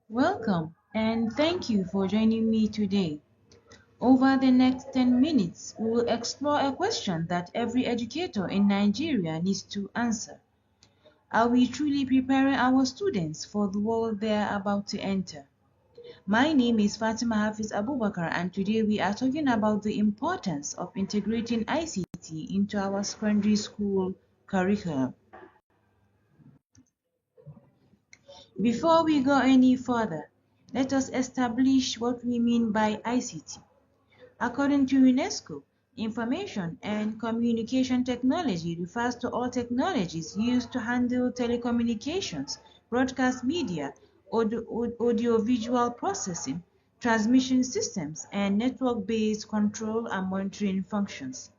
Welcome and thank you for joining me today. Over the next 10 minutes, we will explore a question that every educator in Nigeria needs to answer. Are we truly preparing our students for the world they are about to enter? My name is Fatima Hafiz Abubakar, and today we are talking about the importance of integrating ICT into our secondary school curriculum. Before we go any further, let us establish what we mean by ICT. According to UNESCO, information and communication technology refers to all technologies used to handle telecommunications, broadcast media, audiovisual processing, transmission systems, and network-based control and monitoring functions.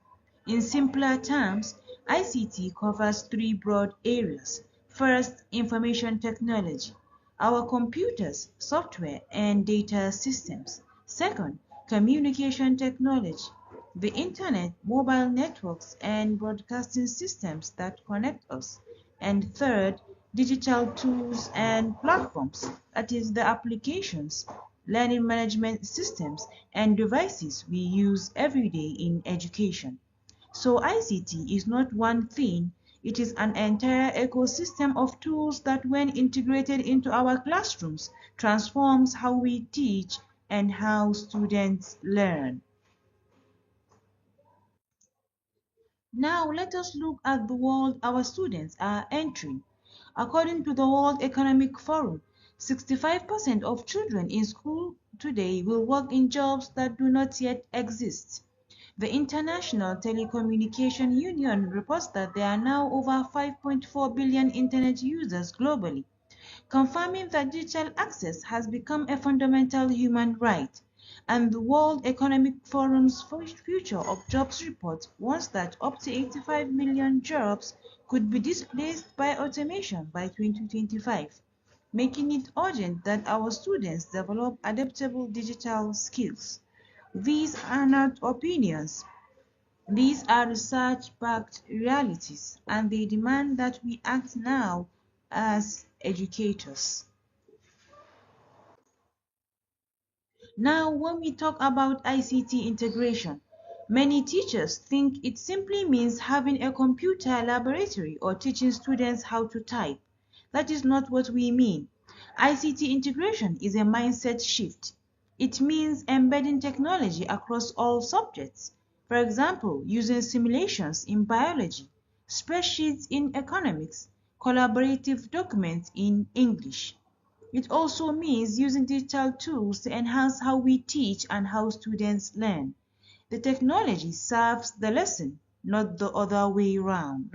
In simpler terms, ICT covers three broad areas. First, information technology, our computers, software, and data systems. Second, communication technology, the internet, mobile networks, and broadcasting systems that connect us. And third, digital tools and platforms, that is, the applications, learning management systems, and devices we use every day in education. So ICT is not one thing, it is an entire ecosystem of tools that when integrated into our classrooms transforms how we teach and how students learn. Now let us look at the world our students are entering. According to the World Economic Forum, 65% of children in school today will work in jobs that do not yet exist. The International Telecommunication Union reports that there are now over 5.4 billion internet users globally, confirming that digital access has become a fundamental human right. And the World Economic Forum's Future of Jobs report warns that up to 85 million jobs could be displaced by automation by 2025, making it urgent that our students develop adaptable digital skills. These are not opinions. These are research-backed realities, and they demand that we act now as educators. Now, when we talk about ICT integration, many teachers think it simply means having a computer laboratory or teaching students how to type. That is not what we mean. ICT integration is a mindset shift. It means embedding technology across all subjects. For example, using simulations in biology, spreadsheets in economics, collaborative documents in English. It also means using digital tools to enhance how we teach and how students learn. The technology serves the lesson, not the other way around,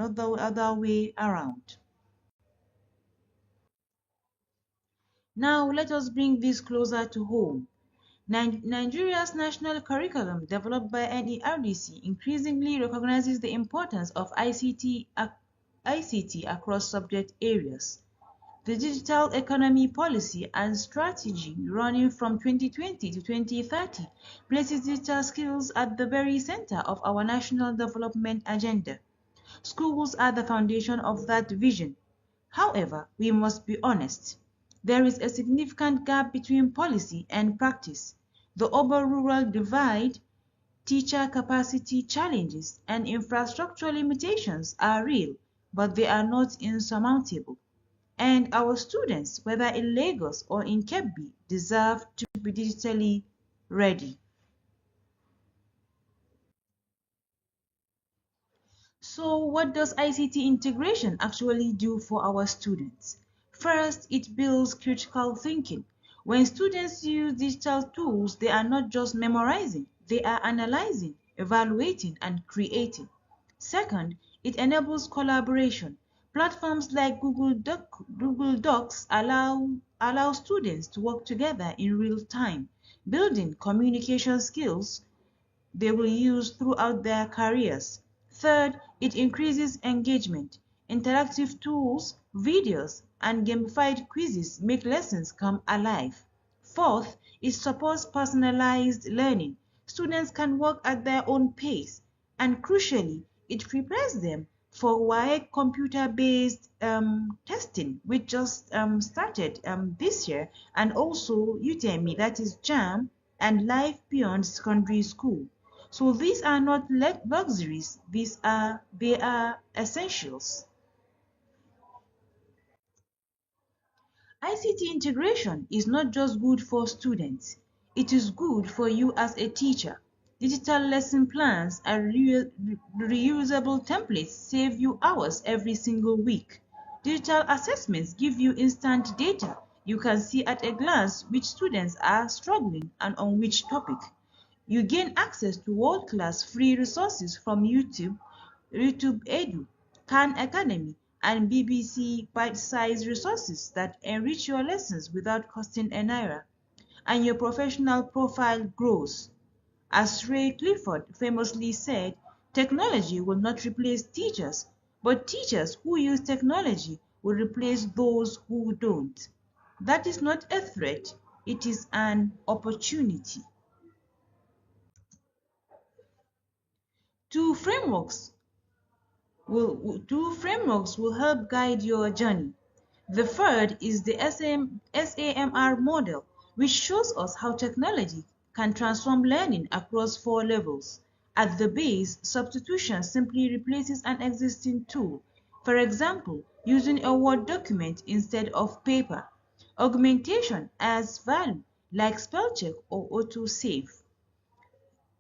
Now let us bring this closer to home. Nigeria's national curriculum developed by NERDC increasingly recognizes the importance of ICT across subject areas. The Digital Economy Policy and Strategy running from 2020 to 2030 places digital skills at the very center of our national development agenda. Schools are the foundation of that vision. However, we must be honest. There is a significant gap between policy and practice. The urban-rural divide, teacher capacity challenges, and infrastructure limitations are real, but they are not insurmountable. And our students, whether in Lagos or in Kebbi, deserve to be digitally ready. So what does ICT integration actually do for our students? First, it builds critical thinking. When students use digital tools, they are not just memorizing, they are analyzing, evaluating, and creating. Second, it enables collaboration. Platforms like Google Docs allow students to work together in real time, building communication skills they will use throughout their careers. Third, it increases engagement. Interactive tools, videos, and gamified quizzes make lessons come alive. Fourth, it supports personalized learning. Students can work at their own pace, and crucially, it prepares them for WAEC computer-based testing, which just started this year, and also Udemy, that is JAM, and life beyond secondary school. So these are not luxuries; they are essentials. ICT integration is not just good for students, it is good for you as a teacher. Digital lesson plans and reusable templates save you hours every single week. Digital assessments give you instant data. You can see at a glance which students are struggling and on which topic. You gain access to world-class free resources from YouTube Edu, Khan Academy, and BBC bite-sized resources that enrich your lessons without costing a naira. And your professional profile grows. As Ray Clifford famously said, technology will not replace teachers, but teachers who use technology will replace those who don't. That is not a threat, it is an opportunity. Two frameworks will help guide your journey. The third is the SAMR model, which shows us how technology can transform learning across 4 levels. At the base, substitution simply replaces an existing tool. For example, using a Word document instead of paper. Augmentation adds value, like spell check or autosave.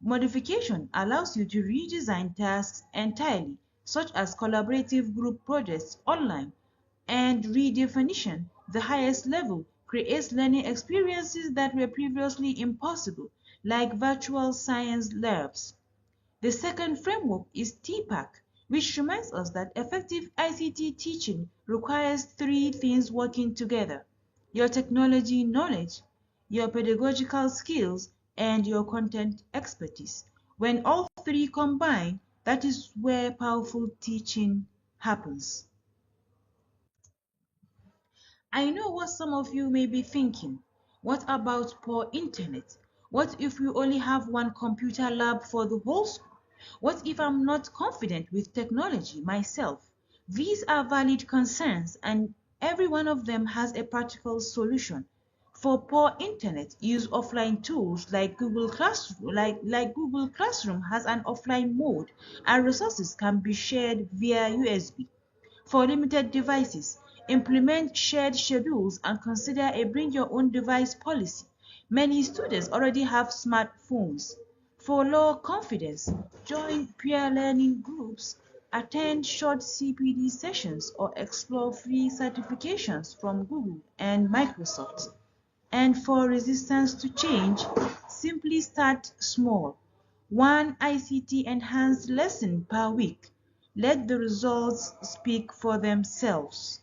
Modification allows you to redesign tasks entirely, such as collaborative group projects online, and redefinition, the highest level, creates learning experiences that were previously impossible, like virtual science labs. The second framework is TPAC, which reminds us that effective ICT teaching requires 3 things working together: your technology knowledge, your pedagogical skills, and your content expertise. When all 3 combine, that is where powerful teaching happens. I know what some of you may be thinking. What about poor internet? What if we only have one computer lab for the whole school? What if I'm not confident with technology myself? These are valid concerns, and every one of them has a practical solution. For poor internet, use offline tools like Google Classroom, like Google Classroom has an offline mode, and resources can be shared via USB. For limited devices, implement shared schedules and consider a bring your own device policy. Many students already have smartphones. For low confidence, join peer learning groups, attend short CPD sessions, or explore free certifications from Google and Microsoft. And for resistance to change, simply start small. One ICT enhanced lesson per week. Let the results speak for themselves.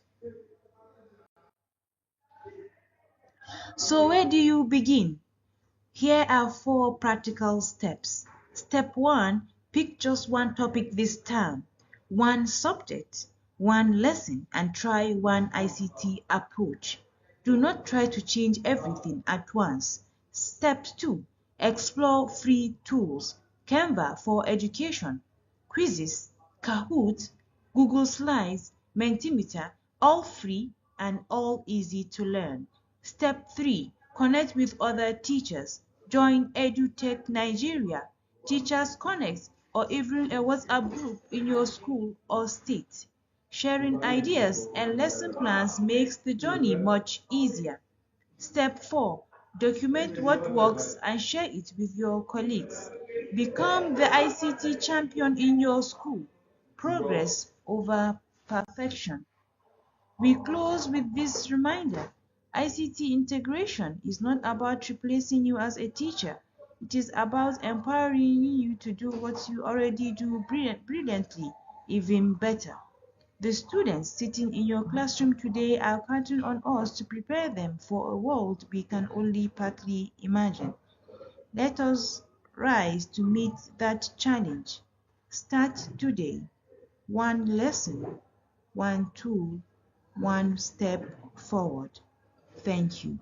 So where do you begin? Here are 4 practical steps. Step 1, pick just one topic this term, one subject, one lesson, and try one ICT approach. Do not try to change everything at once. Step 2, explore free tools. Canva for education, quizzes, Kahoot, Google Slides, Mentimeter, all free and all easy to learn. Step 3, connect with other teachers. Join EduTech Nigeria, Teachers Connect, or even a WhatsApp group in your school or state. Sharing ideas and lesson plans makes the journey much easier. Step 4, document what works and share it with your colleagues. Become the ICT champion in your school. Progress over perfection. We close with this reminder: ICT integration is not about replacing you as a teacher. It is about empowering you to do what you already do brilliantly, even better. The students sitting in your classroom today are counting on us to prepare them for a world we can only partly imagine. Let us rise to meet that challenge. Start today. One lesson, one tool, one step forward. Thank you.